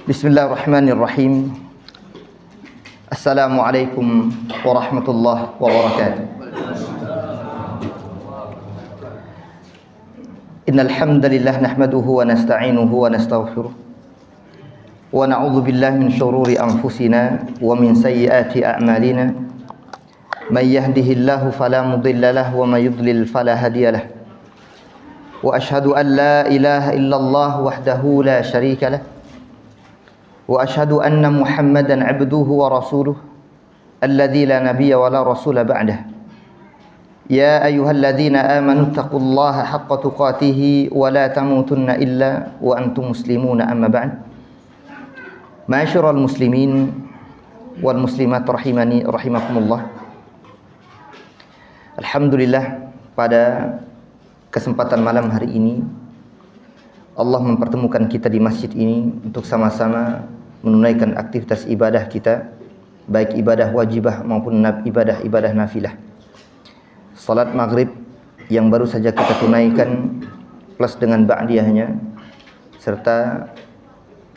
Bismillahirrahmanirrahim. Assalamualaikum warahmatullahi wabarakatuh. Innal hamdalillah nahmaduhu wa nasta'inuhu wa nastaghfiruh wa na'udzu billahi min shururi anfusina wa min sayyiati a'malina. May yahdihillahu fala mudilla lahu wa may yudlil fala hadiya lahu. Wa asyhadu an la ilaha illallah wahdahu la syarika lahu. Wa asyhadu anna Muhammadan 'abduhu wa rasuluh alladzi la nabiyya wa la rasula ba'dah. Ya ayyuhalladzina amanu taqullaha haqqa tuqatih wa la tamutunna illa wa antum muslimuna amma ba'd. Ma'asyiral muslimin wal muslimat rahimani rahimakumullah. Alhamdulillah, pada kesempatan malam hari ini Allah mempertemukan kita di masjid ini untuk sama-sama menunaikan aktivitas ibadah kita, baik ibadah wajibah maupun ibadah nafilah. Salat maghrib yang baru saja kita tunaikan plus dengan ba'diyahnya, serta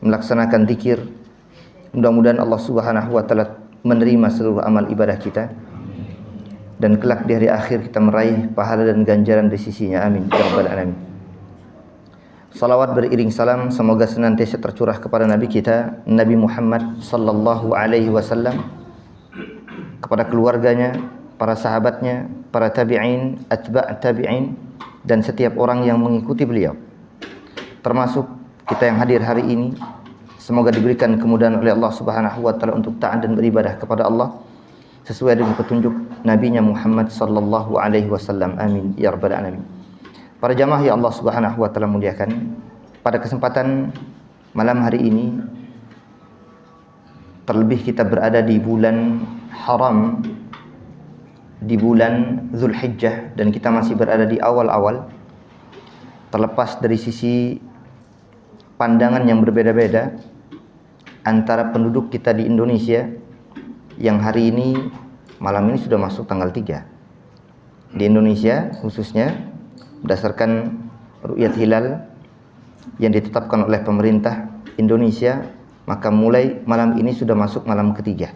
melaksanakan zikir. Mudah-mudahan Allah Subhanahu wa taala menerima seluruh amal ibadah kita dan kelak di hari akhir kita meraih pahala dan ganjaran di sisinya. Amin ya rabbal alamin. Salawat beriring salam semoga senantiasa tercurah kepada Nabi kita Nabi Muhammad sallallahu alaihi wasallam, kepada keluarganya, para sahabatnya, para tabi'in, atba' tabi'in, dan setiap orang yang mengikuti beliau, termasuk kita yang hadir hari ini. Semoga diberikan kemudahan oleh Allah Subhanahu wa taala untuk taat dan beribadah kepada Allah sesuai dengan petunjuk nabinya Muhammad sallallahu alaihi wasallam. Amin ya rabbal alamin. Para jamaah yang Allah Subhanahu wa taala muliakan, pada kesempatan malam hari ini, terlebih kita berada di bulan haram, di bulan Zulhijjah, dan kita masih berada di awal-awal. Terlepas dari sisi pandangan yang berbeda-beda antara penduduk kita di Indonesia, yang hari ini, malam ini sudah masuk tanggal 3 di Indonesia khususnya, berdasarkan ru'yat hilal yang ditetapkan oleh pemerintah Indonesia, maka mulai malam ini sudah masuk malam ketiga.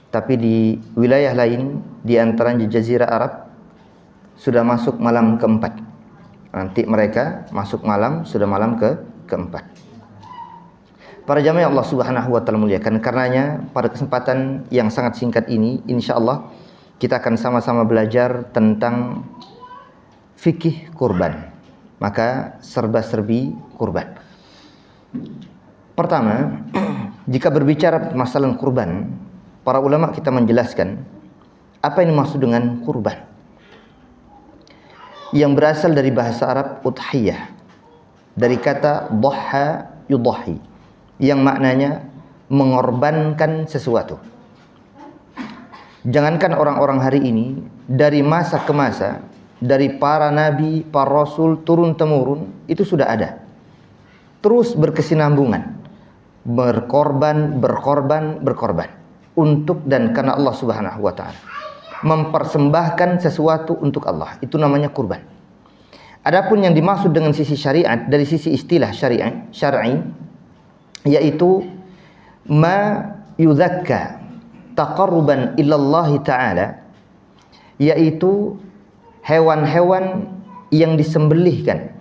Tapi di wilayah lain di antaranya Jazirah Arab sudah masuk malam keempat. Nanti mereka masuk malam, sudah malam keempat. Para jamaah Allah Subhanahu wa taala muliakan, karenanya pada kesempatan yang sangat singkat ini insyaallah kita akan sama-sama belajar tentang fikih kurban, maka serba-serbi kurban. Pertama, jika berbicara masalah kurban, para ulama kita menjelaskan apa yang dimaksud dengan kurban, yang berasal dari bahasa Arab udhiyah, dari kata dhaha yudhahi, yang maknanya mengorbankan sesuatu. Jangankan orang-orang hari ini, dari masa ke masa, dari para nabi, para rasul turun-temurun itu sudah ada. Terus berkesinambungan, berkorban untuk dan karena Allah Subhanahu wa taala. Mempersembahkan sesuatu untuk Allah, itu namanya kurban. Adapun yang dimaksud dengan sisi syariat, dari sisi istilah syar'i, yaitu ma yuzakka taqarruban ilallahi ta'ala, yaitu hewan-hewan yang disembelihkan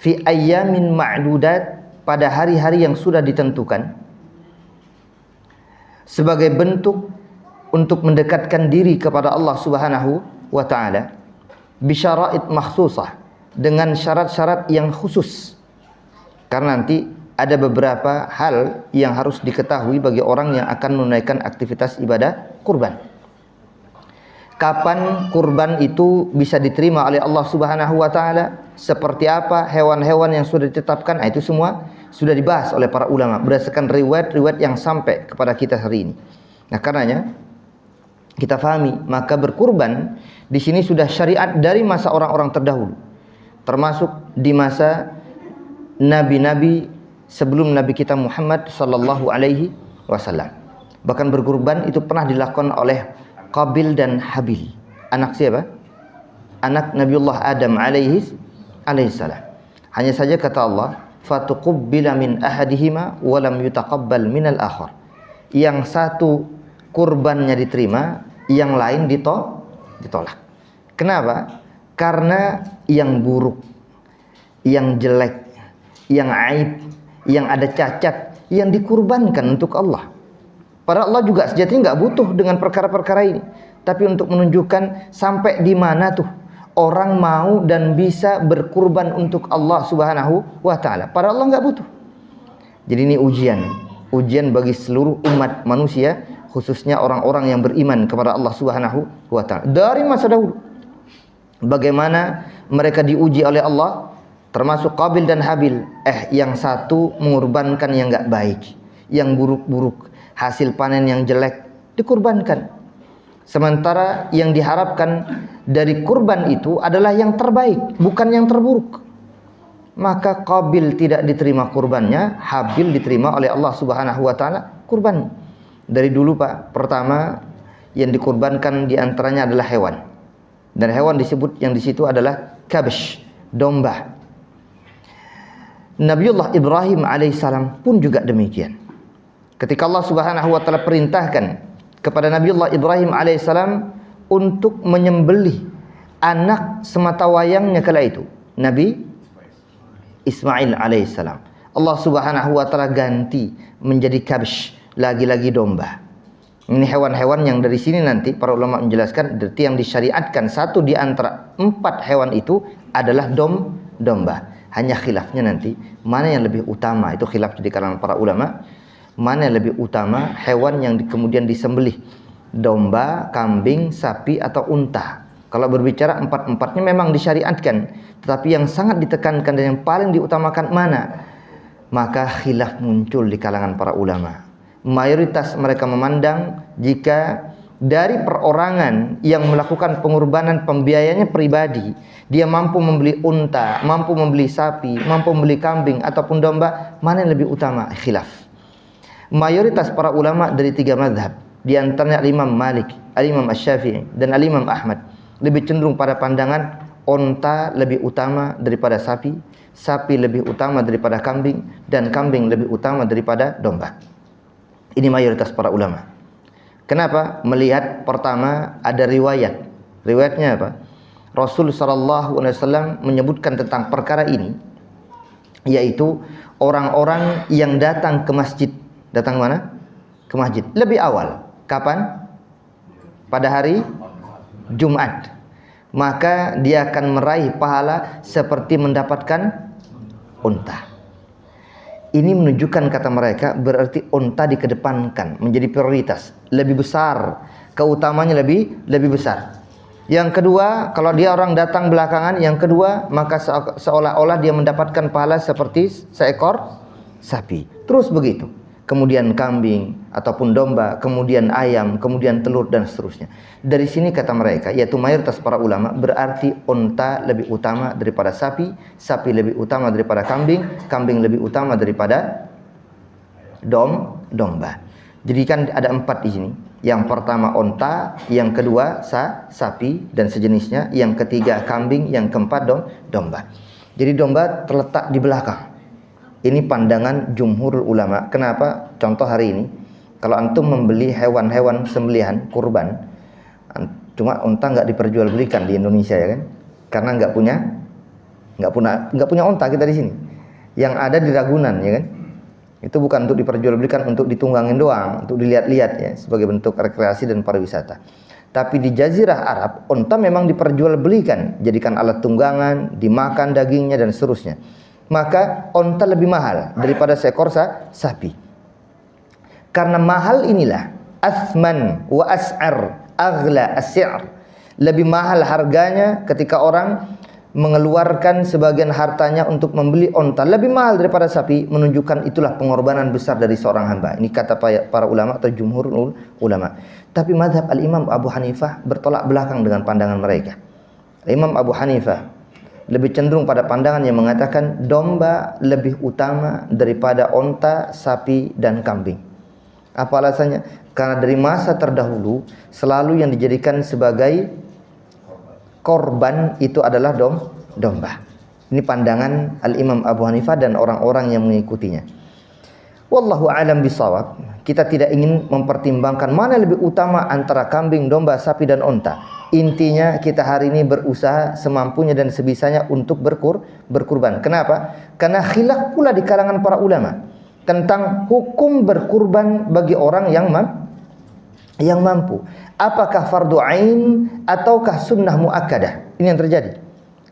fi ayyamin ma'dudat, pada hari-hari yang sudah ditentukan, sebagai bentuk untuk mendekatkan diri kepada Allah Subhanahu wa taala, bisyarait makhsusah, dengan syarat-syarat yang khusus. Karena nanti ada beberapa hal yang harus diketahui bagi orang yang akan menunaikan aktivitas ibadah kurban. Kapan kurban itu bisa diterima oleh Allah Subhanahu wa taala? Seperti apa hewan-hewan yang sudah ditetapkan? Itu semua sudah dibahas oleh para ulama berdasarkan riwayat-riwayat yang sampai kepada kita hari ini. Nah, karenanya kita fahami, maka berkurban di sini sudah syariat dari masa orang-orang terdahulu, termasuk di masa nabi-nabi sebelum Nabi kita Muhammad sallallahu alaihi wasallam. Bahkan berkurban itu pernah dilakukan oleh Qabil dan Habil. Anak siapa? Anak Nabiullah Adam alaihi salam. Hanya saja kata Allah, fatuqubbila min ahadihima wa lam yutaqabbal minal akhar. Yang satu kurbannya diterima, yang lain ditolak. Kenapa? Karena yang buruk, yang jelek, yang aib, yang ada cacat, yang dikurbankan untuk Allah. Padahal Allah juga sejatinya nggak butuh dengan perkara-perkara ini. Tapi untuk menunjukkan sampai di mana tuh orang mau dan bisa berkurban untuk Allah Subhanahu wa ta'ala. Padahal Allah nggak butuh. Jadi ini ujian bagi seluruh umat manusia, khususnya orang-orang yang beriman kepada Allah Subhanahu wa ta'ala. Dari masa dahulu, bagaimana mereka diuji oleh Allah, termasuk Qabil dan Habil. Yang satu mengorbankan yang nggak baik, yang buruk-buruk, hasil panen yang jelek dikurbankan. Sementara yang diharapkan dari kurban itu adalah yang terbaik, bukan yang terburuk. Maka Qabil tidak diterima kurbannya, Habil diterima oleh Allah Subhanahu wa ta'ala kurban. Dari dulu Pak, pertama yang dikurbankan diantaranya adalah hewan. Dan hewan disebut yang di situ adalah kabsh, domba. Nabiullah Ibrahim alaihissalam pun juga demikian. Ketika Allah Subhanahu wa ta'ala perintahkan kepada Nabiullah Ibrahim alaihissalam untuk menyembelih anak sematawayangnya kala itu, Nabi Ismail alaihissalam, Allah Subhanahu wa ta'ala ganti menjadi kabsh, lagi-lagi domba. Ini hewan-hewan yang dari sini nanti para ulama menjelaskan berarti yang disyariatkan satu di antara 4 hewan itu adalah domba. Hanya khilafnya nanti mana yang lebih utama, itu khilaf di kalangan para ulama. Mana yang lebih utama hewan yang kemudian disembelih, domba, kambing, sapi atau unta. Kalau berbicara 4-4-nya memang disyariatkan, tetapi yang sangat ditekankan dan yang paling diutamakan mana? Maka khilaf muncul di kalangan para ulama. Mayoritas mereka memandang jika dari perorangan yang melakukan pengorbanan pembiayanya pribadi, dia mampu membeli unta, mampu membeli sapi, mampu membeli kambing ataupun domba, mana yang lebih utama? Khilaf. Mayoritas para ulama dari 3 mazhab, di antaranya Imam Malik, Imam Asy-Syafi'i dan Imam Ahmad, lebih cenderung pada pandangan unta lebih utama daripada sapi, sapi lebih utama daripada kambing, dan kambing lebih utama daripada domba. Ini mayoritas para ulama. Kenapa? Melihat pertama ada riwayat. Riwayatnya apa? Rasul sallallahu alaihi wasallam menyebutkan tentang perkara ini, yaitu orang-orang yang datang ke masjid. Datang mana? Ke masjid. Lebih awal. Kapan? Pada hari Jumat. Maka dia akan meraih pahala seperti mendapatkan unta. Ini menunjukkan, kata mereka, berarti unta dikedepankan menjadi prioritas, lebih besar, keutamanya lebih besar. Yang kedua, kalau dia orang datang belakangan, yang kedua, maka seolah-olah dia mendapatkan pahala seperti seekor sapi. Terus begitu. Kemudian kambing ataupun domba, kemudian ayam, kemudian telur dan seterusnya. Dari sini kata mereka, yaitu mayoritas para ulama, berarti unta lebih utama daripada sapi, sapi lebih utama daripada kambing, kambing lebih utama daripada domba. Jadi kan ada 4 di sini. Yang pertama unta, yang kedua sapi dan sejenisnya, yang ketiga kambing, yang keempat domba. Jadi domba terletak di belakang. Ini pandangan jumhur ulama. Kenapa? Contoh hari ini, kalau antum membeli hewan-hewan sembelihan kurban, cuma unta nggak diperjualbelikan di Indonesia ya kan? Karena nggak punya unta kita di sini. Yang ada di Ragunan ya kan? Itu bukan untuk diperjualbelikan, untuk ditunggangin doang, untuk dilihat-lihat ya, sebagai bentuk rekreasi dan pariwisata. Tapi di Jazirah Arab, unta memang diperjualbelikan, jadikan alat tunggangan, dimakan dagingnya dan seterusnya. Maka unta lebih mahal daripada seekor sapi. Karena mahal inilah athman wa as'ar aghla as-si'r. Lebih mahal harganya ketika orang mengeluarkan sebagian hartanya untuk membeli unta, lebih mahal daripada sapi, menunjukkan itulah pengorbanan besar dari seorang hamba. Ini kata para ulama atau jumhur ulama. Tapi mazhab al-Imam Abu Hanifah bertolak belakang dengan pandangan mereka. Imam Abu Hanifah lebih cenderung pada pandangan yang mengatakan domba lebih utama daripada unta, sapi, dan kambing. Apa alasannya? Karena dari masa terdahulu selalu yang dijadikan sebagai korban itu adalah domba. Ini pandangan Al-Imam Abu Hanifah dan orang-orang yang mengikutinya. Wallahu a'lam bishawab. Kita tidak ingin mempertimbangkan mana lebih utama antara kambing, domba, sapi dan onta. Intinya kita hari ini berusaha semampunya dan sebisanya untuk berkurban. Kenapa? Karena khilaf pula di kalangan para ulama tentang hukum berkurban bagi orang yang mampu. Apakah fardu ain ataukah sunnah muakkadah? Ini yang terjadi.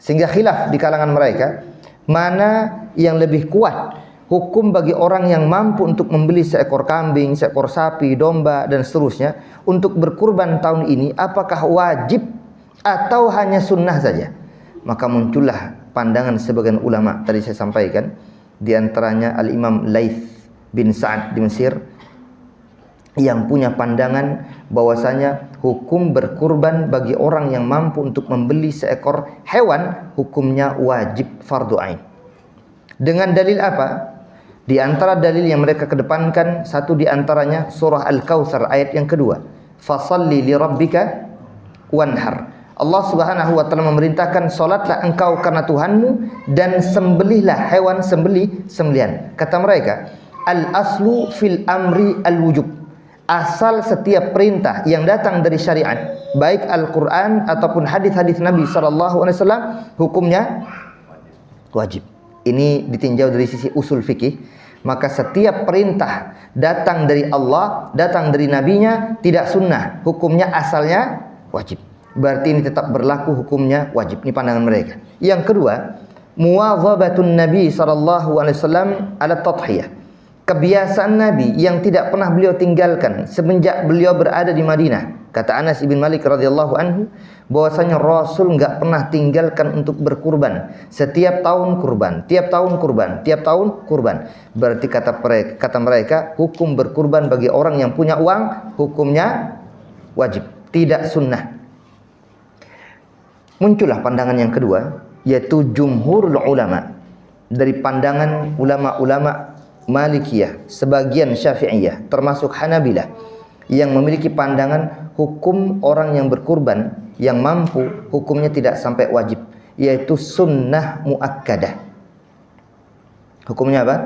Sehingga khilaf di kalangan mereka mana yang lebih kuat. Hukum bagi orang yang mampu untuk membeli seekor kambing, seekor sapi, domba, dan seterusnya untuk berkurban tahun ini, apakah wajib atau hanya sunnah saja? Maka muncullah pandangan sebagian ulama, tadi saya sampaikan, di antaranya Al-Imam Laits bin Sa'ad di Mesir, yang punya pandangan bahwasanya hukum berkurban bagi orang yang mampu untuk membeli seekor hewan, hukumnya wajib fardu ain. Dengan dalil apa? Di antara dalil yang mereka kedepankan, satu di antaranya surah Al-Kautsar ayat yang kedua. Fasalli li rabbika wanhar. Allah Subhanahu wa taala memerintahkan, salatlah engkau karena Tuhanmu dan sembelihlah hewan sembelihan. Kata mereka, al-aslu fil amri al-wujub. Asal setiap perintah yang datang dari syariat, baik Al-Qur'an ataupun hadis-hadis Nabi sallallahu alaihi wasallam, hukumnya wajib. Ini ditinjau dari sisi usul fikih. Maka setiap perintah datang dari Allah, datang dari nabinya, tidak sunnah, hukumnya asalnya wajib. Berarti ini tetap berlaku, hukumnya wajib. Ini pandangan mereka. Yang kedua, muwadzabatun Nabi sallallahu alaihi wasallam ala tadhiyah. Kebiasaan Nabi yang tidak pernah beliau tinggalkan semenjak beliau berada di Madinah. Kata Anas bin Malik radhiyallahu anhu, bahwasanya Rasul enggak pernah tinggalkan untuk berkurban. Setiap tahun kurban, tiap tahun kurban, tiap tahun kurban. Berarti kata mereka, hukum berkurban bagi orang yang punya uang, hukumnya wajib, tidak sunnah. Muncullah pandangan yang kedua, yaitu jumhurul ulama. Dari pandangan ulama-ulama Malikiyah, sebagian Syafi'iyah, termasuk Hanabilah, yang memiliki pandangan hukum orang yang berkurban yang mampu, hukumnya tidak sampai wajib, yaitu sunnah muakkadah. Hukumnya apa?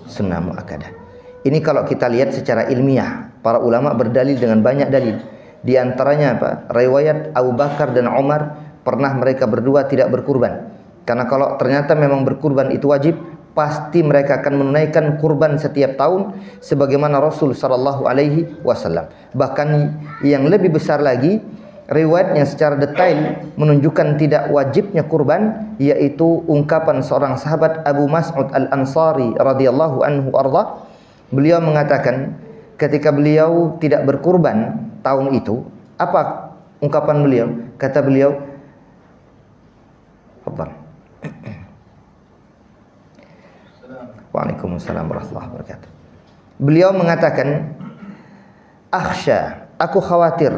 Sunnah muakkadah. Ini kalau kita lihat secara ilmiah, para ulama berdalil dengan banyak dalil. Di antaranya apa? Riwayat Abu Bakar dan Umar, pernah mereka berdua tidak berkurban. Karena kalau ternyata memang berkurban itu wajib, pasti mereka akan menunaikan kurban setiap tahun sebagaimana Rasul sallallahu alaihi wasallam. Bahkan yang lebih besar lagi, riwayat yang secara detail menunjukkan tidak wajibnya kurban, yaitu ungkapan seorang sahabat Abu Mas'ud Al-Ansari radhiyallahu anhu arda. Beliau mengatakan ketika beliau tidak berkurban tahun itu, apa ungkapan beliau? Kata beliau, fadhal. Waalaikumsalam warahmatullahi wabarakatuh. Beliau mengatakan, akhsha, aku khawatir,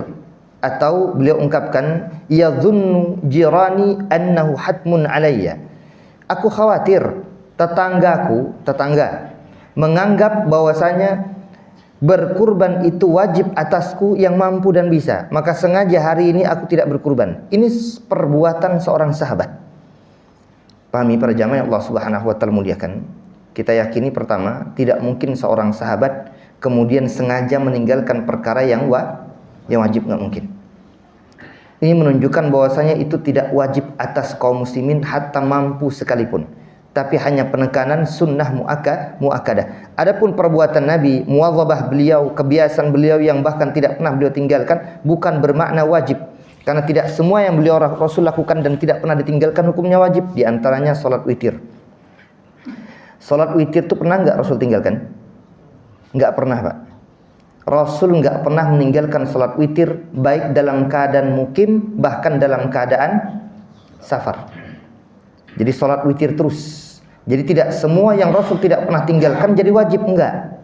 atau beliau ungkapkan, yadhunnu jirani annahu hatmun alayya. Aku khawatir tetangga menganggap bahwasanya berkurban itu wajib atasku yang mampu dan bisa. Maka sengaja hari ini aku tidak berkurban. Ini perbuatan seorang sahabat. Pahami para jamaah Allah Subhanahu wa taala muliakan. Kita yakini pertama, tidak mungkin seorang sahabat kemudian sengaja meninggalkan perkara yang wajib, nggak mungkin. Ini menunjukkan bahwasanya itu tidak wajib atas kaum muslimin hatta mampu sekalipun, tapi hanya penekanan sunnah muakkadah. Adapun perbuatan Nabi, muwadzabah beliau, kebiasaan beliau yang bahkan tidak pernah beliau tinggalkan, bukan bermakna wajib. Karena tidak semua yang beliau Rasul lakukan dan tidak pernah ditinggalkan hukumnya wajib. Di antaranya salat witir. Salat witir itu pernah enggak Rasul tinggalkan? Enggak pernah, Pak. Rasul enggak pernah meninggalkan salat witir, baik dalam keadaan mukim, bahkan dalam keadaan safar. Jadi salat witir terus. Jadi tidak semua yang Rasul tidak pernah tinggalkan jadi wajib, enggak.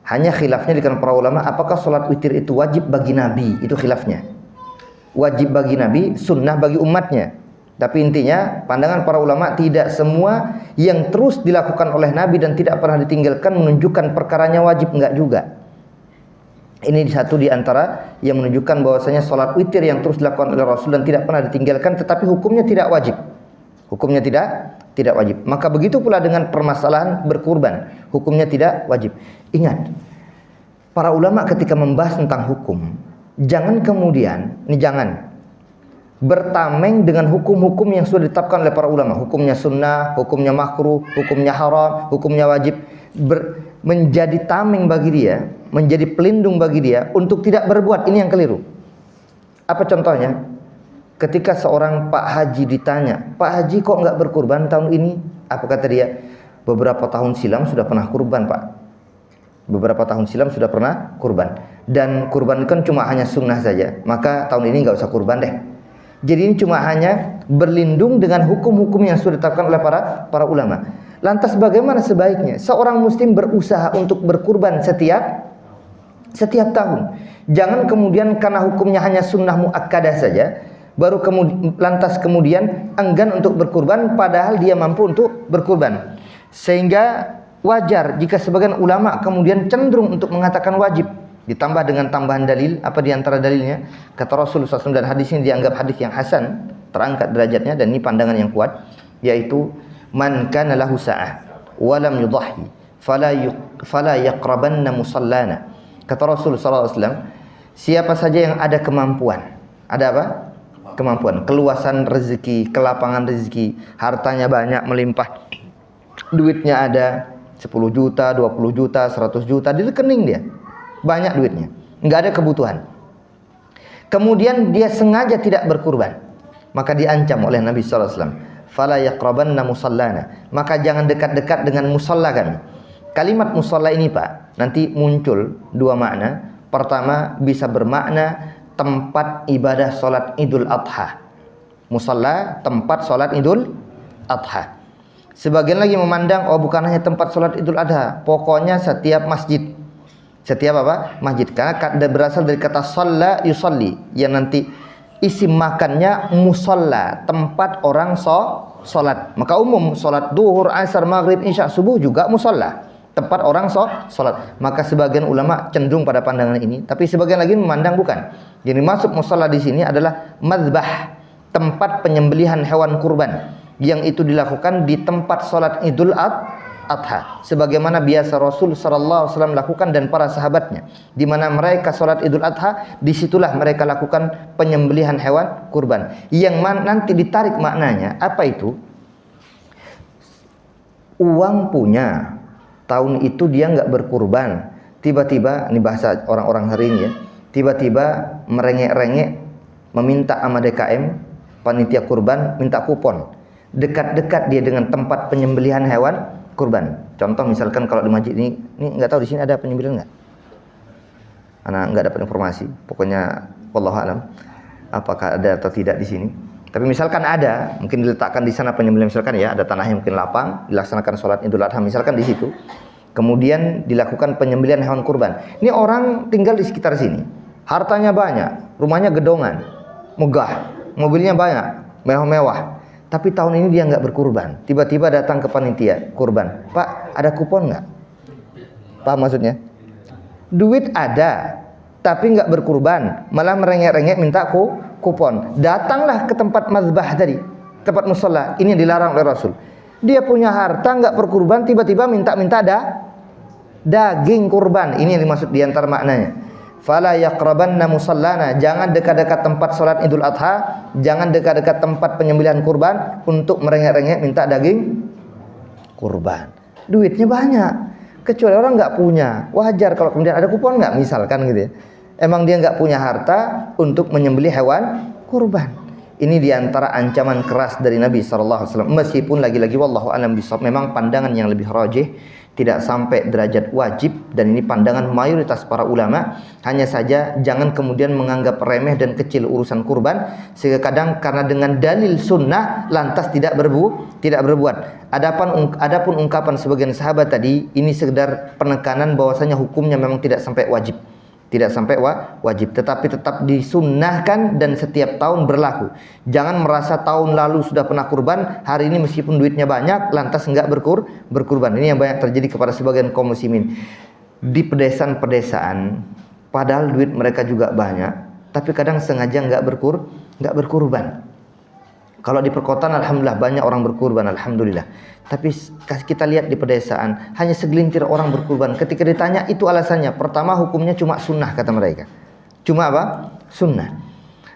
Hanya khilafnya di kalangan para ulama, apakah salat witir itu wajib bagi Nabi? Itu khilafnya. Wajib bagi Nabi, sunnah bagi umatnya. Tapi intinya pandangan para ulama, tidak semua yang terus dilakukan oleh Nabi dan tidak pernah ditinggalkan menunjukkan perkaranya wajib, enggak juga. Ini satu di antara yang menunjukkan bahwasanya salat witir yang terus dilakukan oleh Rasul dan tidak pernah ditinggalkan tetapi hukumnya tidak wajib. hukumnya tidak wajib. Maka begitu pula dengan permasalahan berkurban, hukumnya tidak wajib. Ingat, para ulama ketika membahas tentang hukum, jangan kemudian, jangan bertameng dengan hukum-hukum yang sudah ditetapkan oleh para ulama. Hukumnya sunnah, hukumnya makruh, hukumnya haram, hukumnya wajib. Menjadi tameng bagi dia, menjadi pelindung bagi dia untuk tidak berbuat. Ini yang keliru. Apa contohnya? Ketika seorang Pak Haji ditanya, Pak Haji kok nggak berkurban tahun ini? Apa kata dia? Beberapa tahun silam sudah pernah kurban, Pak. Beberapa tahun silam sudah pernah kurban. Dan kurban kan cuma hanya sunnah saja. Maka tahun ini nggak usah kurban deh. Jadi ini cuma hanya berlindung dengan hukum-hukum yang sudah ditetapkan oleh para ulama. Lantas bagaimana sebaiknya? Seorang muslim berusaha untuk berkurban setiap tahun. Jangan kemudian karena hukumnya hanya sunnah muakkadah saja, baru lantas kemudian enggan untuk berkurban padahal dia mampu untuk berkurban. Sehingga wajar jika sebagian ulama kemudian cenderung untuk mengatakan wajib. Ditambah dengan tambahan dalil, apa diantara dalilnya? Kata Rasulullah SAW, dan hadis ini dianggap hadis yang hasan, terangkat derajatnya, dan ini pandangan yang kuat, yaitu man kana lahu sa'ah wa lam yudahhi fala yaqrabanna musallana. Kata Rasulullah SAW, siapa saja yang ada kemampuan, ada apa? Kemampuan, keluasan rezeki, kelapangan rezeki, hartanya banyak melimpah, duitnya ada 10 juta, 20 juta, 100 juta di rekening dia. Banyak duitnya, nggak ada kebutuhan. Kemudian dia sengaja tidak berkurban, maka diancam oleh Nabi SAW. Fala yaqrabanna musallana, maka jangan dekat-dekat dengan musalla kami. Kalimat musalla ini Pak, nanti muncul dua makna. Pertama, bisa bermakna tempat ibadah sholat Idul Adha. Musalla, tempat sholat Idul Adha. Sebagian lagi memandang, oh bukan hanya tempat sholat Idul Adha, pokoknya setiap masjid. Setiap apa? Masjid. Karena berasal dari kata shalla yusalli, yang nanti isim makannya musalla, tempat orang sholat. Maka umum sholat duhur, asar, maghrib, isya, subuh juga musalla, tempat orang sholat. Maka sebagian ulama cenderung pada pandangan ini, tapi sebagian lagi memandang bukan. Jadi masuk musalla di sini adalah madzbah, tempat penyembelihan hewan kurban, yang itu dilakukan di tempat sholat Idul Adha, sebagaimana biasa Rasul sallallahu alaihi wasallam lakukan dan para sahabatnya, di mana mereka sholat Idul Adha, disitulah mereka lakukan penyembelihan hewan kurban. Yang nanti ditarik maknanya apa itu? Uang punya, tahun itu dia nggak berkurban, tiba-tiba, ini bahasa orang-orang hari ini ya, tiba-tiba merengek-rengek meminta sama DKM, panitia kurban, minta kupon. Dekat-dekat dia dengan tempat penyembelihan hewan kurban. Contoh misalkan kalau di masjid ini nggak tahu di sini ada penyembelihan nggak? Anak nggak dapat informasi. Pokoknya wallahu alam apakah ada atau tidak di sini. Tapi misalkan ada, mungkin diletakkan di sana penyembelihan, misalkan ya ada tanah yang mungkin lapang, dilaksanakan sholat Idul Adha misalkan di situ. Kemudian dilakukan penyembelihan hewan kurban. Ini orang tinggal di sekitar sini, hartanya banyak, rumahnya gedongan, megah, mobilnya banyak, mewah-mewah. Tapi tahun ini dia nggak berkurban. Tiba-tiba datang ke panitia kurban, Pak, ada kupon nggak? Paham maksudnya? Duit ada, tapi nggak berkurban, malah merengek-rengek minta kupon. Datanglah ke tempat mazbah tadi, tempat musalla. Ini dilarang oleh Rasul. Dia punya harta nggak berkurban, tiba-tiba minta-minta daging kurban. Ini yang dimaksud diantar maknanya. Fala yaqrabanna musallana, jangan dekat-dekat tempat sholat Idul Adha, jangan dekat-dekat tempat penyembelihan kurban untuk merengek-rengek minta daging kurban. Duitnya banyak, kecuali orang nggak punya, wajar kalau kemudian ada kupon nggak, misalkan gitu ya. Emang dia nggak punya harta untuk menyembelih hewan kurban. Ini diantara ancaman keras dari Nabi SAW. Meskipun lagi-lagi wallahu a'lam bishawab, memang pandangan yang lebih rajih, tidak sampai derajat wajib, dan ini pandangan mayoritas para ulama. Hanya saja jangan kemudian menganggap remeh dan kecil urusan kurban, sehingga kadang karena dengan dalil sunnah lantas tidak berbuat. Adapun ungkapan sebagian sahabat tadi, ini sekedar penekanan bahwasanya hukumnya memang tidak sampai wajib. Tidak sampai wajib, tetapi tetap disunnahkan dan setiap tahun berlaku. Jangan merasa tahun lalu sudah pernah kurban, hari ini meskipun duitnya banyak, lantas enggak berkurban. Ini yang banyak terjadi kepada sebagian kaum muslimin. Di pedesaan-pedesaan, padahal duit mereka juga banyak, tapi kadang sengaja enggak berkurban. Kalau di perkotaan alhamdulillah banyak orang berkurban, alhamdulillah. Tapi kita lihat di pedesaan hanya segelintir orang berkurban. Ketika ditanya itu alasannya, pertama hukumnya cuma sunnah kata mereka. Cuma apa? Sunnah.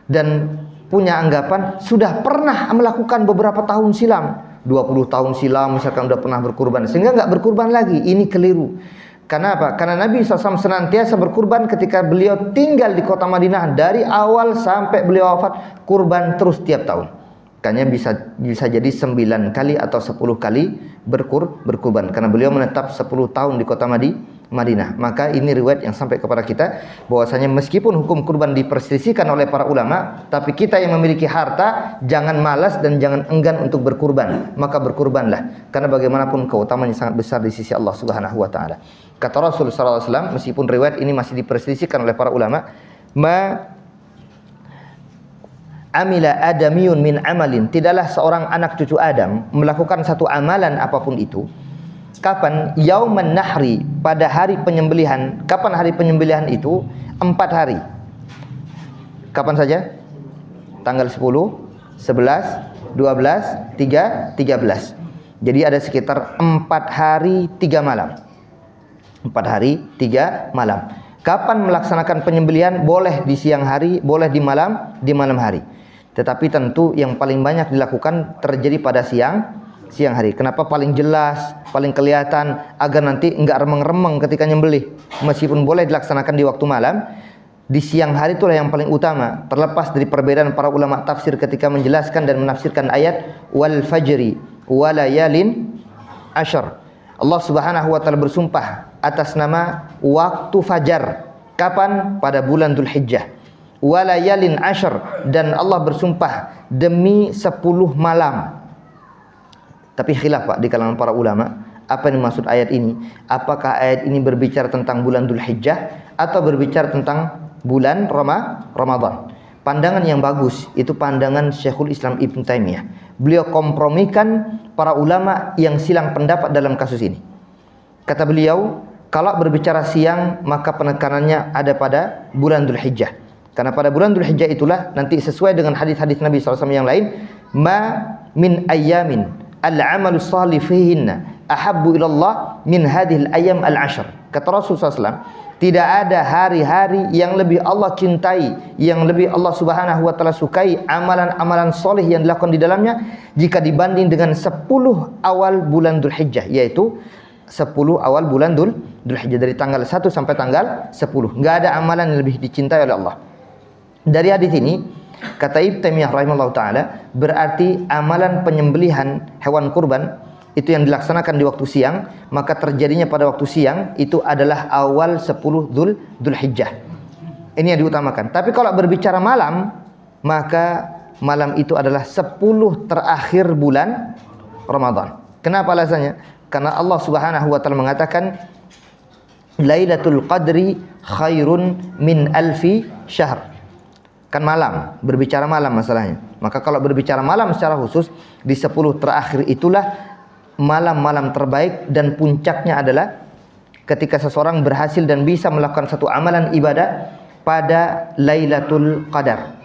Dan punya anggapan sudah pernah melakukan beberapa tahun silam, 20 tahun silam misalkan sudah pernah berkurban, sehingga nggak berkurban lagi. Ini keliru. Karena apa? Karena Nabi SAW senantiasa berkurban ketika beliau tinggal di kota Madinah. Dari awal sampai beliau wafat, kurban terus tiap tahun. Makanya bisa jadi 9 kali atau 10 kali berkurban. Karena beliau menetap 10 tahun di kota Madinah. Maka ini riwayat yang sampai kepada kita bahwasanya meskipun hukum kurban diperselisihkan oleh para ulama, tapi kita yang memiliki harta jangan malas dan jangan enggan untuk berkurban. Maka berkurbanlah. Karena bagaimanapun keutamaannya sangat besar di sisi Allah Subhanahu wa taala. Kata Rasul sallallahu alaihi wasallam, meskipun riwayat ini masih diperselisihkan oleh para ulama, amila adamiyun min amalin, tidaklah seorang anak cucu Adam melakukan satu amalan apapun itu. Kapan? Yauman nahri, pada hari penyembelihan. Kapan hari penyembelihan itu? 4 hari. Kapan saja? Tanggal 10, 11, 12, 13. Jadi ada sekitar 4 hari 3 malam. 4 hari 3 malam. Kapan melaksanakan penyembelihan? Boleh di siang hari, boleh di malam hari. Tetapi tentu yang paling banyak dilakukan terjadi pada siang hari. Kenapa? Paling jelas, paling kelihatan, agar nanti enggak remeng-remeng ketika nyembelih. Meskipun boleh dilaksanakan di waktu malam, di siang hari itulah yang paling utama. Terlepas dari perbedaan para ulama tafsir ketika menjelaskan dan menafsirkan ayat wal fajri walayalin asyr. Allah Subhanahu wa taala bersumpah atas nama waktu fajar. Kapan? Pada bulan Dzulhijjah. Walayalin asyr, dan Allah bersumpah demi 10 malam. Tapi khilaf Pak di kalangan para ulama, apa yang dimaksud ayat ini? Apakah ayat ini berbicara tentang bulan Dzulhijjah atau berbicara tentang bulan Ramadan? Pandangan yang bagus itu pandangan Syekhul Islam Ibn Taimiyah. Beliau kompromikan para ulama yang silang pendapat dalam kasus ini. Kata beliau, kalau berbicara siang maka penekanannya ada pada bulan Dzulhijjah. Karena pada bulan Dzulhijjah itulah nanti sesuai dengan hadis-hadis Nabi SAW yang lain, ma min ayyamin al-amalu salih fihinna ahabbu ilallah min hadhil ayyam al-ashr. Kata Rasulullah SAW, tidak ada hari-hari yang lebih Allah cintai, yang lebih Allah Subhanahu wa taala sukai amalan-amalan soleh yang dilakukan di dalamnya jika dibanding dengan 10 awal bulan Dzulhijjah, yaitu 10 awal bulan Dzulhijjah dari tanggal 1 sampai tanggal 10. Enggak ada amalan yang lebih dicintai oleh Allah. Dari hadis ini, kata Ibnu Taimiyah rahimahullah taala, berarti amalan penyembelihan hewan kurban itu yang dilaksanakan di waktu siang, maka terjadinya pada waktu siang itu adalah awal 10 Dzulhijjah. Ini yang diutamakan. Tapi kalau berbicara malam, maka malam itu adalah 10 terakhir bulan Ramadan. Kenapa alasannya? Karena Allah Subhanahu wa taala mengatakan Lailatul Qadri khairun min alfi syahr. Kan malam, berbicara malam masalahnya. Maka kalau berbicara malam secara khusus, di 10 terakhir itulah malam-malam terbaik, dan puncaknya adalah ketika seseorang berhasil dan bisa melakukan satu amalan ibadah pada Lailatul Qadar.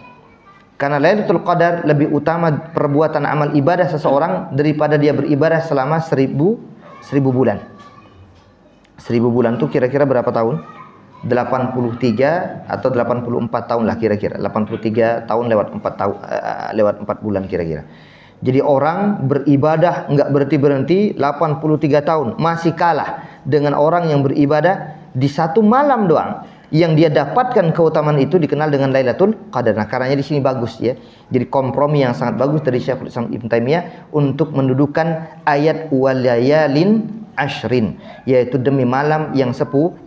Karena Lailatul Qadar lebih utama perbuatan amal ibadah seseorang daripada dia beribadah selama 1000 bulan. 1000 bulan itu kira-kira berapa tahun? 83 atau 84 tahun lah kira-kira. 83 tahun lewat 4 bulan kira-kira. Jadi orang beribadah enggak berhenti-berhenti 83 tahun, masih kalah dengan orang yang beribadah di satu malam doang. Yang dia dapatkan keutamaan itu dikenal dengan Lailatul Qadar. Nah, karenanya di sini bagus ya. Jadi kompromi yang sangat bagus dari Syekhul Islam Ibn Taimiyah untuk mendudukan ayat walayalin ashrin, yaitu demi malam yang 10.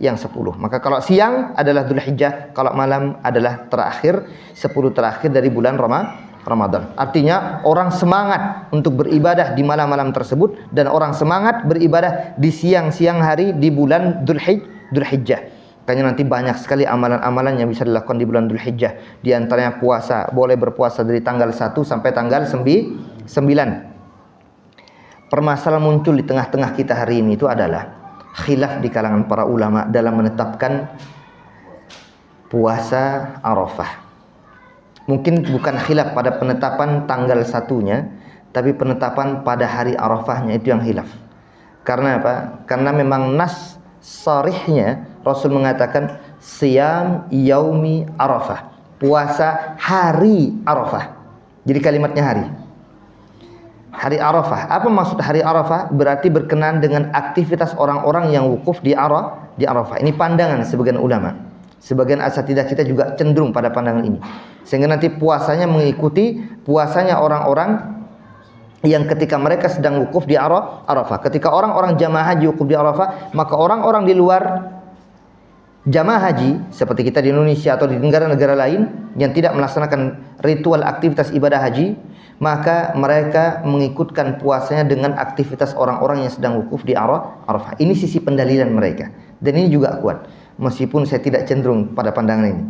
Maka kalau siang adalah Dzulhijjah, kalau malam adalah terakhir 10 terakhir dari bulan Ramadan. Artinya orang semangat untuk beribadah di malam-malam tersebut, dan orang semangat beribadah di siang-siang hari di bulan Dzulhijjah. Makanya nanti banyak sekali amalan-amalan yang bisa dilakukan di bulan Dzulhijjah. Di antaranya puasa, boleh berpuasa dari tanggal 1 sampai tanggal 9. Permasalahan muncul di tengah-tengah kita hari ini itu adalah khilaf di kalangan para ulama dalam menetapkan puasa Arafah. Mungkin bukan khilaf pada penetapan tanggal satunya, tapi penetapan pada hari Arafahnya itu yang khilaf. Karena apa? Karena memang nas sharihnya Rasul mengatakan siyam yaumi Arafah, puasa hari Arafah. Jadi kalimatnya hari Arafah. Apa maksud hari Arafah? Berarti berkenaan dengan aktivitas orang-orang yang wukuf di Arafah. Ini pandangan sebagian ulama. Sebagian asatidzah kita juga cenderung pada pandangan ini. Sehingga nanti puasanya mengikuti puasanya orang-orang yang ketika mereka sedang wukuf di Arafah. Ketika orang-orang jamaah haji wukuf di Arafah, maka orang-orang di luar jamaah haji seperti kita di Indonesia atau di negara-negara lain yang tidak melaksanakan ritual aktivitas ibadah haji, maka mereka mengikutkan puasanya dengan aktivitas orang-orang yang sedang wukuf di Arafah. Ini sisi pendalilan mereka, dan ini juga kuat. Meskipun saya tidak cenderung pada pandangan ini,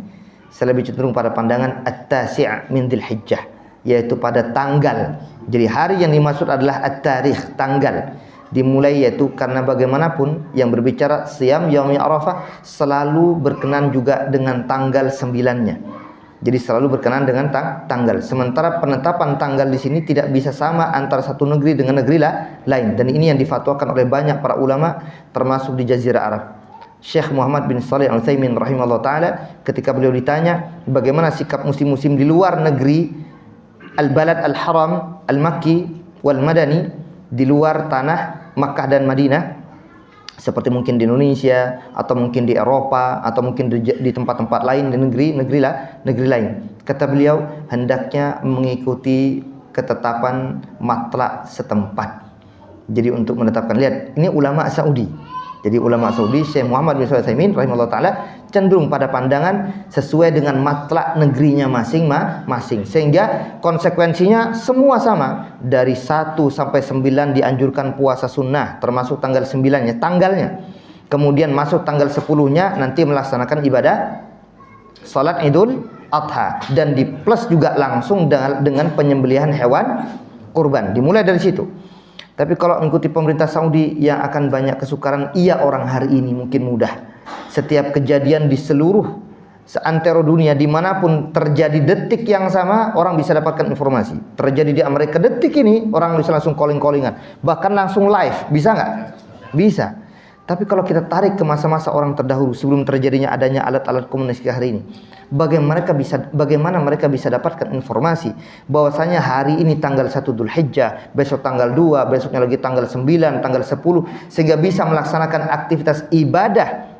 saya lebih cenderung pada pandangan at-tasi' min Dzulhijjah, yaitu pada tanggal. Jadi hari yang dimaksud adalah at-tarikh, tanggal. Dimulai yaitu karena bagaimanapun yang berbicara siyam yaumi Arafah selalu berkenan juga dengan tanggal 9-nya. Jadi selalu berkenan dengan tanggal. Sementara penetapan tanggal di sini tidak bisa sama antara satu negeri dengan negeri lain. Dan ini yang difatwakan oleh banyak para ulama termasuk di Jazirah Arab. Syekh Muhammad bin Shalih Al-Utsaimin rahimahullah taala ketika beliau ditanya bagaimana sikap muslim-muslim di luar negeri al-balad al-haram al-makki wal madani, di luar tanah Makkah dan Madinah, seperti mungkin di Indonesia atau mungkin di Eropa atau mungkin di tempat-tempat lain, di negeri lain. Kata beliau, hendaknya mengikuti ketetapan matlak setempat. Jadi untuk menetapkan, lihat, ini ulama Saudi. Jadi ulama Saudi, Syekh Muhammad bin Shalih Al-Utsaimin rahimahullah taala cenderung pada pandangan sesuai dengan matlak negerinya masing-masing. Sehingga konsekuensinya semua sama. Dari 1 sampai 9 dianjurkan puasa sunnah, termasuk tanggal 9-nya, tanggalnya. Kemudian masuk tanggal 10-nya nanti melaksanakan ibadah salat Idul Adha, dan di plus juga langsung dengan penyembelihan hewan kurban. Dimulai dari situ. Tapi kalau mengikuti pemerintah Saudi yang akan banyak kesukaran, iya orang hari ini mungkin mudah. Setiap kejadian di seluruh seantero dunia, dimanapun terjadi detik yang sama, orang bisa dapatkan informasi. Terjadi di Amerika detik ini, orang bisa langsung calling-callingan. Bahkan langsung live, bisa nggak? Bisa. Tapi kalau kita tarik ke masa-masa orang terdahulu, sebelum terjadinya adanya alat-alat komunikasi hari ini, bagaimana mereka bisa dapatkan informasi bahwasanya hari ini tanggal 1 Dzulhijjah, besok tanggal 2, besoknya lagi tanggal 9, tanggal 10, sehingga bisa melaksanakan aktivitas ibadah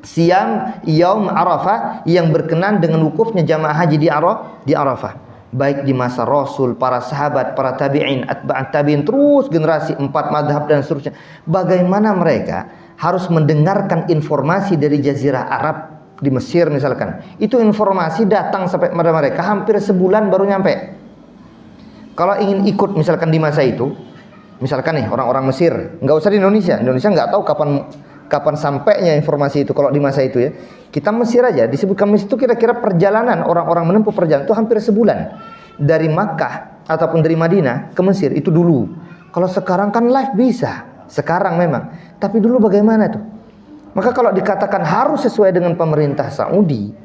siyam yaum Arafah yang berkenan dengan wukufnya jamaah haji di Arafah. Baik di masa Rasul, para sahabat, para tabi'in, atba'at tabi'in, terus generasi 4 madhab dan seterusnya. Bagaimana mereka harus mendengarkan informasi dari Jazirah Arab di Mesir misalkan. Itu informasi datang sampai pada mereka hampir sebulan baru nyampe. Kalau ingin ikut misalkan di masa itu, misalkan nih orang-orang Mesir, nggak usah di Indonesia nggak tahu kapan sampainya informasi itu. Kalau di masa itu ya, kita Mesir aja disebutkan Mesir itu kira-kira perjalanan orang-orang menempuh perjalanan itu hampir sebulan dari Makkah ataupun dari Madinah ke Mesir itu dulu. Kalau sekarang kan live bisa, sekarang memang, tapi dulu bagaimana tuh? Maka kalau dikatakan harus sesuai dengan pemerintah Saudi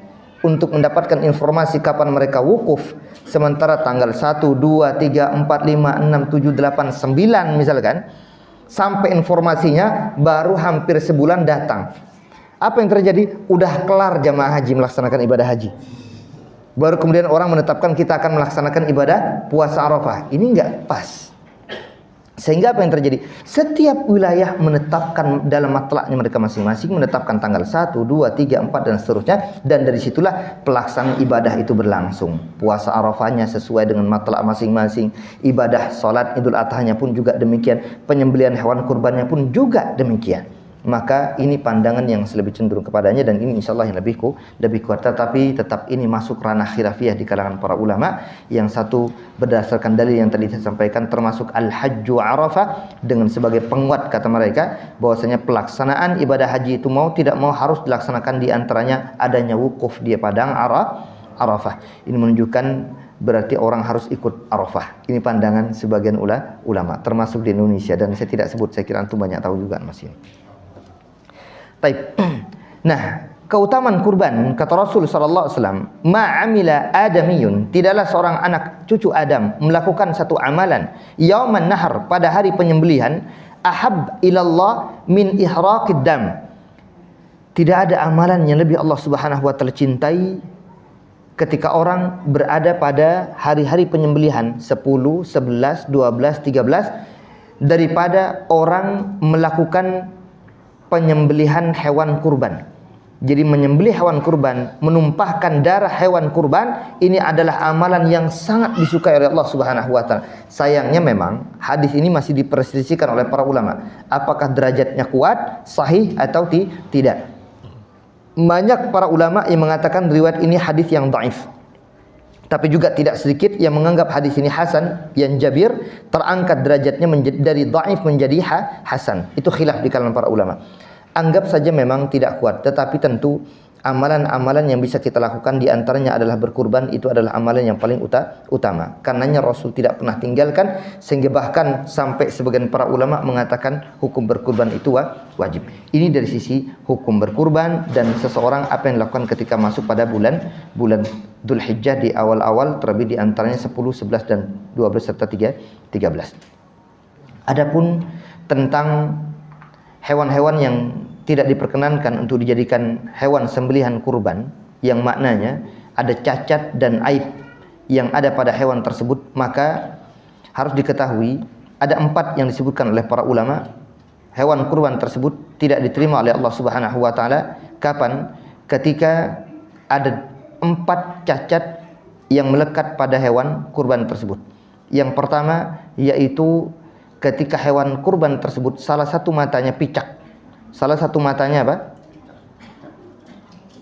untuk mendapatkan informasi kapan mereka wukuf, sementara tanggal 1, 2, 3, 4, 5, 6, 7, 8, 9 misalkan, sampai informasinya baru hampir sebulan datang. Apa yang terjadi? Udah kelar jamaah haji melaksanakan ibadah haji. Baru kemudian orang menetapkan kita akan melaksanakan ibadah puasa Arafah. Ini enggak pas. Sehingga apa yang terjadi? Setiap wilayah menetapkan dalam matlaknya mereka masing-masing, menetapkan tanggal 1, 2, 3, 4 dan seterusnya, dan dari situlah pelaksanaan ibadah itu berlangsung. Puasa Arafahnya sesuai dengan matlak masing-masing, ibadah salat Idul Adhanya pun juga demikian, penyembelihan hewan kurbannya pun juga demikian. Maka ini pandangan yang lebih cenderung kepadanya, dan ini insyaallah yang lebih kuat. Tetapi tetap ini masuk ranah khilafiyah di kalangan para ulama. Yang satu berdasarkan dalil yang tadi saya sampaikan, termasuk al-hajju Arafah, dengan sebagai penguat kata mereka bahwasanya pelaksanaan ibadah haji itu mau tidak mau harus dilaksanakan, di antaranya adanya wukuf di padang Arafah. Ini menunjukkan berarti orang harus ikut Arafah. Ini pandangan sebagian ulama termasuk di Indonesia, dan saya tidak sebut, saya kira antum banyak tahu juga Mas ini. Baik. Nah, keutamaan kurban, kata Rasul sallallahu alaihi wasallam, ma'amila adamiyun, tidaklah seorang anak cucu Adam melakukan satu amalan yauman nahar, pada hari penyembelihan, ahab ilallah min ihraqid dam. Tidak ada amalan yang lebih Allah Subhanahu wa taala cintai ketika orang berada pada hari-hari penyembelihan 10, 11, 12, 13 daripada orang melakukan penyembelihan hewan kurban. Jadi menyembelih hewan kurban, menumpahkan darah hewan kurban, ini adalah amalan yang sangat disukai oleh Allah Subhanahu wa taala. Sayangnya memang hadis ini masih diperselisihkan oleh para ulama. Apakah derajatnya kuat, sahih atau tidak? Banyak para ulama yang mengatakan riwayat ini hadis yang dhaif. Tapi juga tidak sedikit yang menganggap hadis ini hasan, yang Jabir terangkat derajatnya dari dhaif menjadi hasan. Itu khilaf di kalangan para ulama. Anggap saja memang tidak kuat, tetapi tentu amalan-amalan yang bisa kita lakukan di antaranya adalah berkurban. Itu adalah amalan yang paling utama. Karenanya Rasul tidak pernah tinggalkan, sehingga bahkan sampai sebagian para ulama mengatakan hukum berkurban itu wajib. Ini dari sisi hukum berkurban dan seseorang apa yang dilakukan ketika masuk pada bulan Dzulhijjah di awal-awal, terlebih di antaranya 10, 11 dan 12 serta 13. Adapun tentang hewan-hewan yang tidak diperkenankan untuk dijadikan hewan sembelihan kurban, yang maknanya ada cacat dan aib yang ada pada hewan tersebut, maka harus diketahui ada 4 yang disebutkan oleh para ulama. Hewan kurban tersebut tidak diterima oleh Allah Subhanahu wa taala. Kapan? Ketika ada 4 cacat yang melekat pada hewan kurban tersebut. Yang pertama yaitu ketika hewan kurban tersebut salah satu matanya picak. Salah satu matanya apa?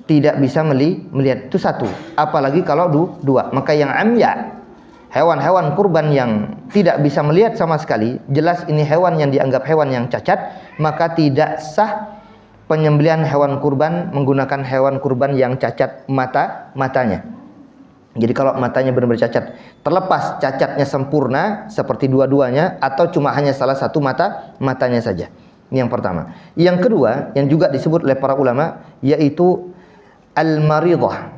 Tidak bisa melihat. Itu satu. Apalagi kalau dua. Maka yang amya, hewan-hewan kurban yang tidak bisa melihat sama sekali, jelas ini hewan yang dianggap hewan yang cacat, maka tidak sah penyembelihan hewan kurban menggunakan hewan kurban yang cacat matanya. Jadi kalau matanya benar-benar cacat, terlepas cacatnya sempurna seperti dua-duanya atau cuma hanya salah satu matanya saja. Ini yang pertama. Yang kedua yang juga disebut oleh para ulama yaitu al-maridah,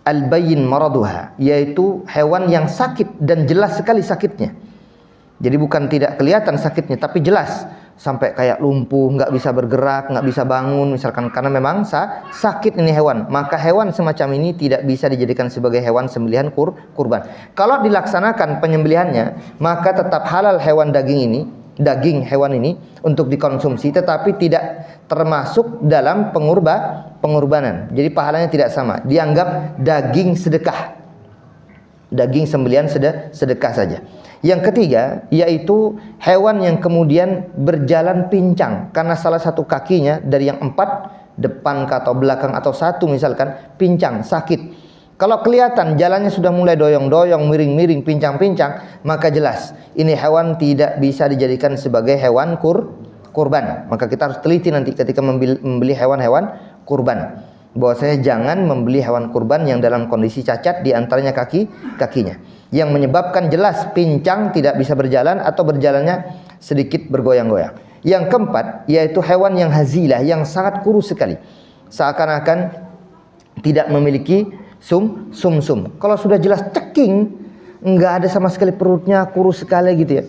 al-bayyin maraduha, yaitu hewan yang sakit dan jelas sekali sakitnya. Jadi bukan tidak kelihatan sakitnya, tapi jelas, sampai kayak lumpuh, nggak bisa bergerak, nggak bisa bangun misalkan, karena memang sakit ini hewan. Maka hewan semacam ini tidak bisa dijadikan sebagai hewan sembelihan kurban. Kalau dilaksanakan penyembelihannya, maka tetap halal daging hewan ini untuk dikonsumsi, tetapi tidak termasuk dalam pengorbanan. Jadi pahalanya tidak sama, dianggap daging sedekah, daging sembelihan sedekah saja. Yang ketiga yaitu hewan yang kemudian berjalan pincang karena salah satu kakinya dari yang 4, depan atau belakang atau satu misalkan, pincang, sakit. Kalau kelihatan jalannya sudah mulai doyong-doyong, miring-miring, pincang-pincang, maka jelas ini hewan tidak bisa dijadikan sebagai hewan kurban. Maka kita harus teliti nanti ketika membeli hewan-hewan kurban, bahwasanya jangan membeli hewan kurban yang dalam kondisi cacat, di antaranya kakinya, yang menyebabkan jelas pincang, tidak bisa berjalan atau berjalannya sedikit bergoyang-goyang. Yang keempat yaitu hewan yang hazilah, yang sangat kurus sekali, seakan-akan tidak memiliki sum-sum. Kalau sudah jelas ceking, nggak ada sama sekali perutnya, kurus sekali gitu ya.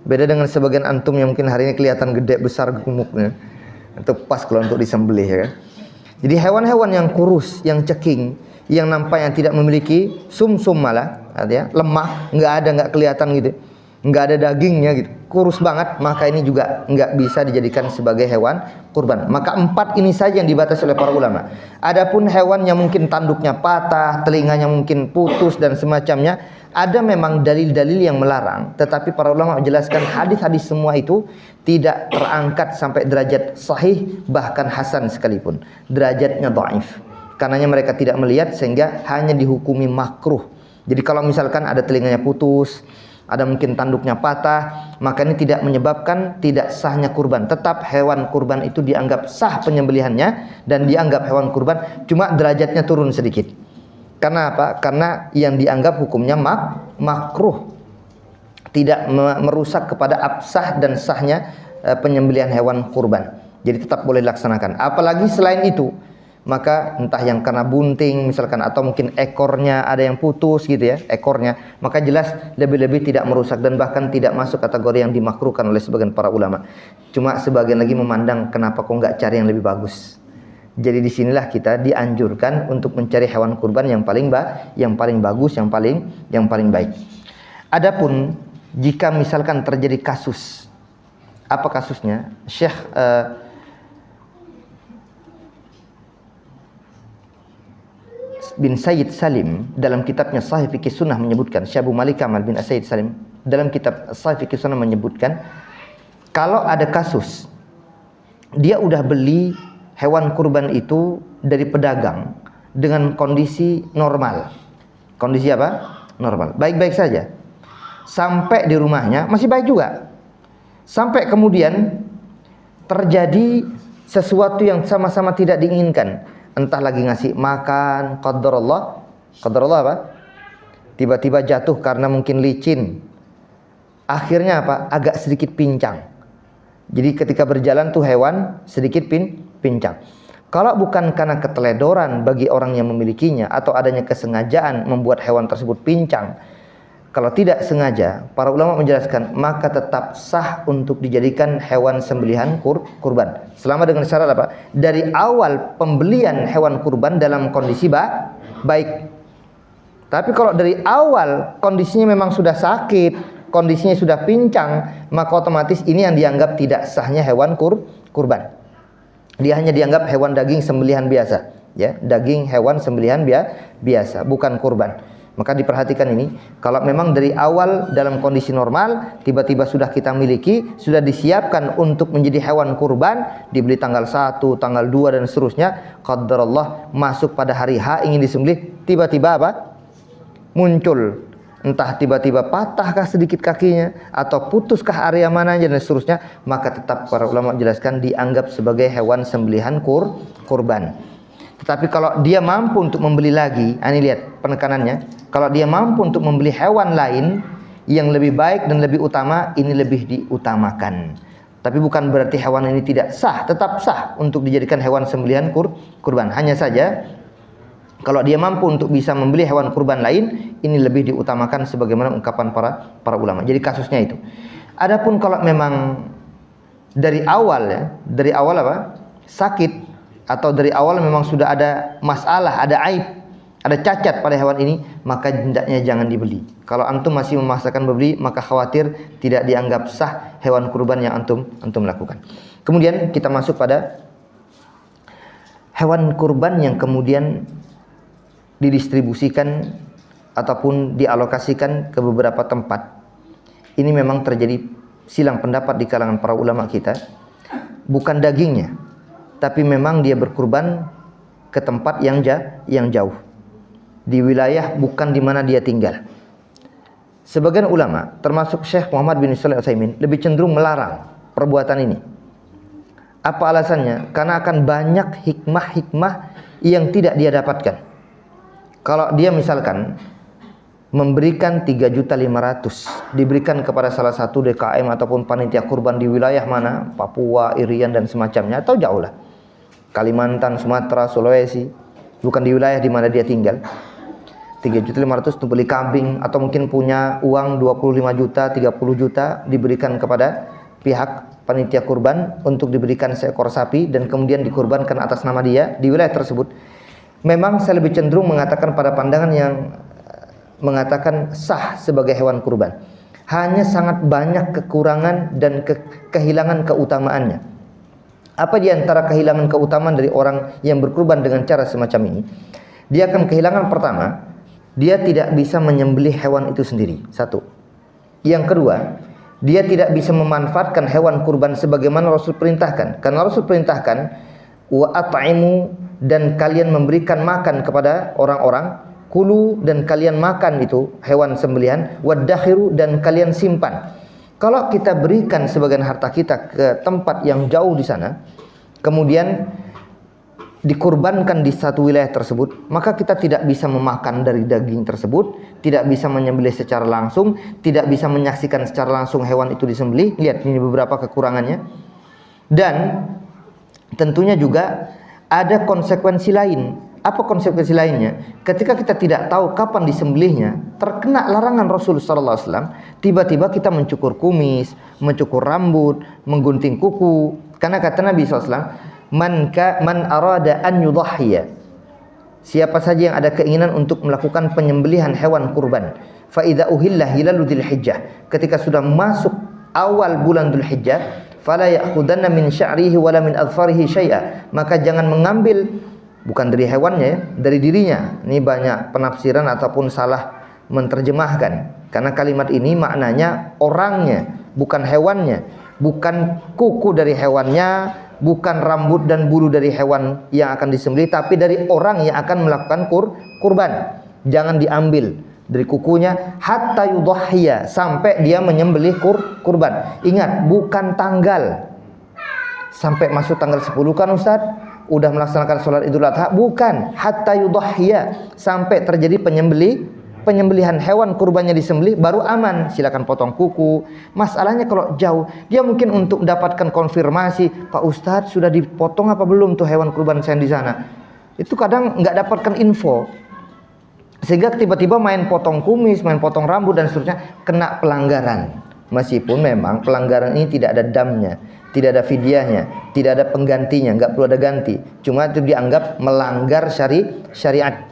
Beda dengan sebagian antum yang mungkin hari ini kelihatan gede besar gemuknya, itu pas kalau untuk disembelih ya kan. Jadi hewan-hewan yang kurus, yang ceking, yang nampaknya tidak memiliki sum-sum, malah ya, lemah, nggak kelihatan gitu, nggak ada dagingnya gitu, kurus banget, maka ini juga nggak bisa dijadikan sebagai hewan kurban. Maka 4 ini saja yang dibatasi oleh para ulama. Adapun hewan yang mungkin tanduknya patah, telinganya mungkin putus dan semacamnya, ada memang dalil-dalil yang melarang, tetapi para ulama menjelaskan hadis-hadis semua itu tidak terangkat sampai derajat sahih, bahkan hasan sekalipun, derajatnya dhaif. Karenanya mereka tidak melihat sehingga hanya dihukumi makruh. Jadi kalau misalkan ada telinganya putus, ada mungkin tanduknya patah, maka ini tidak menyebabkan tidak sahnya kurban. Tetap hewan kurban itu dianggap sah penyembelihannya dan dianggap hewan kurban, cuma derajatnya turun sedikit. Karena apa? Karena yang dianggap hukumnya makruh, tidak merusak kepada absah dan sahnya penyembelihan hewan kurban. Jadi tetap boleh dilaksanakan. Apalagi selain itu, maka entah yang karena bunting misalkan atau mungkin ekornya ada yang putus gitu ya, ekornya, maka jelas lebih-lebih tidak merusak dan bahkan tidak masuk kategori yang dimakruhkan oleh sebagian para ulama. Cuma sebagian lagi memandang kenapa kok nggak cari yang lebih bagus. Jadi disinilah kita dianjurkan untuk mencari hewan kurban yang paling bagus, yang paling baik. Adapun jika misalkan terjadi kasus, apa kasusnya? Syekh bin Sayyid Salim dalam kitabnya Sahih Fiqh Sunnah menyebutkan, Syekh Abu Malik Kamal bin Sayyid Salim dalam kitab Sahih Fiqh Sunnah menyebutkan, kalau ada kasus dia udah beli hewan kurban itu dari pedagang dengan kondisi normal. Kondisi apa? Normal. Baik-baik saja. Sampai di rumahnya masih baik juga. Sampai kemudian terjadi sesuatu yang sama-sama tidak diinginkan. Entah lagi ngasih makan, qadarullah apa? Tiba-tiba jatuh karena mungkin licin. Akhirnya apa? Agak sedikit pincang. Jadi ketika berjalan tuh hewan sedikit pincang. Kalau bukan karena keteledoran bagi orang yang memilikinya atau adanya kesengajaan membuat hewan tersebut pincang, kalau tidak sengaja, para ulama menjelaskan maka tetap sah untuk dijadikan hewan sembelihan kurban. Selama dengan syarat apa? Dari awal pembelian hewan kurban dalam kondisi baik. Tapi kalau dari awal kondisinya memang sudah sakit, kondisinya sudah pincang, maka otomatis ini yang dianggap tidak sahnya hewan kurban. Dia hanya dianggap hewan daging sembelihan biasa, ya, daging hewan sembelihan biasa, bukan kurban. Maka diperhatikan ini, kalau memang dari awal dalam kondisi normal, tiba-tiba sudah kita miliki, sudah disiapkan untuk menjadi hewan kurban, dibeli tanggal 1, tanggal 2 dan seterusnya, qadarullah masuk pada hari H ingin disembelih, tiba-tiba apa? Muncul, entah tiba-tiba patahkah sedikit kakinya atau putuskah area mananya dan seterusnya, maka tetap para ulama menjelaskan dianggap sebagai hewan sembelihan kurban. Tetapi kalau dia mampu untuk membeli lagi, ini lihat penekanannya, kalau dia mampu untuk membeli hewan lain yang lebih baik dan lebih utama, ini lebih diutamakan. Tapi bukan berarti hewan ini tidak sah, tetap sah untuk dijadikan hewan sembelihan kurban. Hanya saja kalau dia mampu untuk bisa membeli hewan kurban lain, ini lebih diutamakan sebagaimana ungkapan para ulama. Jadi kasusnya itu. Adapun kalau memang dari awal apa? Sakit, atau dari awal memang sudah ada masalah, ada aib, ada cacat pada hewan ini, maka hendaknya jangan dibeli. Kalau antum masih memaksakan membeli, maka khawatir tidak dianggap sah hewan kurban yang antum lakukan. Kemudian kita masuk pada hewan kurban yang kemudian didistribusikan ataupun dialokasikan ke beberapa tempat. Ini memang terjadi silang pendapat di kalangan para ulama kita. Bukan dagingnya, tapi memang dia berkurban ke tempat yang jauh, di wilayah bukan di mana dia tinggal. Sebagian ulama, termasuk Syekh Muhammad bin Shalih Al-Utsaimin, lebih cenderung melarang perbuatan ini. Apa alasannya? Karena akan banyak hikmah-hikmah yang tidak dia dapatkan. Kalau dia misalkan memberikan 3.500.000 diberikan kepada salah satu DKM ataupun panitia kurban di wilayah mana, Papua, Irian dan semacamnya, atau jauh lah, Kalimantan, Sumatera, Sulawesi, bukan di wilayah di mana dia tinggal, 3.500.000 untuk beli kambing, atau mungkin punya uang 25 juta, 30 juta diberikan kepada pihak panitia kurban untuk diberikan seekor sapi dan kemudian dikurbankan atas nama dia di wilayah tersebut. Memang saya lebih cenderung mengatakan pada pandangan yang mengatakan sah sebagai hewan kurban. Hanya sangat banyak kekurangan dan kehilangan keutamaannya. Apa di antara kehilangan keutamaan dari orang yang berkurban dengan cara semacam ini? Dia akan kehilangan, pertama, dia tidak bisa menyembelih hewan itu sendiri. Satu. Yang kedua, dia tidak bisa memanfaatkan hewan kurban sebagaimana Rasul perintahkan. Karena Rasul perintahkan, wa at'imu, dan kalian memberikan makan kepada orang-orang, kulu, dan kalian makan itu hewan sembelihan, waddakhiru, dan kalian simpan. Kalau kita berikan sebagian harta kita ke tempat yang jauh di sana, kemudian dikurbankan di satu wilayah tersebut, maka kita tidak bisa memakan dari daging tersebut, tidak bisa menyembelih secara langsung, tidak bisa menyaksikan secara langsung hewan itu disembelih. Lihat, ini beberapa kekurangannya. Dan tentunya juga ada konsekuensi lain. Apa konsekuensi lainnya? Ketika kita tidak tahu kapan disembelihnya, terkena larangan Rasul sallallahu alaihi wasallam, tiba-tiba kita mencukur kumis, mencukur rambut, menggunting kuku. Karena kata Nabi sallallahu alaihi wasallam, man arada an yudhhiya. Siapa saja yang ada keinginan untuk melakukan penyembelihan hewan kurban, fa idza uhilla hilalu dzulhijjah, ketika sudah masuk awal bulan Dzulhijjah, fala ya'khudanna min sya'rihi wala min adfarihi syai'a, maka jangan mengambil, bukan dari hewannya ya, dari dirinya. Ini banyak penafsiran ataupun salah menerjemahkan, karena kalimat ini maknanya orangnya, bukan hewannya, bukan kuku dari hewannya, bukan rambut dan bulu dari hewan yang akan disembelih, tapi dari orang yang akan melakukan kurban. Jangan diambil dari kukunya hatta yudhhiya, sampai dia menyembelih kurban. Ingat, bukan tanggal sampai masuk tanggal 10 kan Ustaz udah melaksanakan sholat Idul Adha, bukan, hatta yudhhiya, sampai terjadi penyembelihan hewan kurbannya disembelih baru aman. Silakan potong kuku. Masalahnya kalau jauh, dia mungkin untuk dapatkan konfirmasi, Pak Ustadz sudah dipotong apa belum tuh hewan kurban saya di sana. Itu kadang nggak dapatkan info, sehingga tiba-tiba main potong kumis, main potong rambut dan seterusnya, kena pelanggaran. Meskipun memang pelanggaran ini tidak ada damnya, tidak ada fidyahnya, tidak ada penggantinya, nggak perlu ada ganti. Cuma itu dianggap melanggar syariat.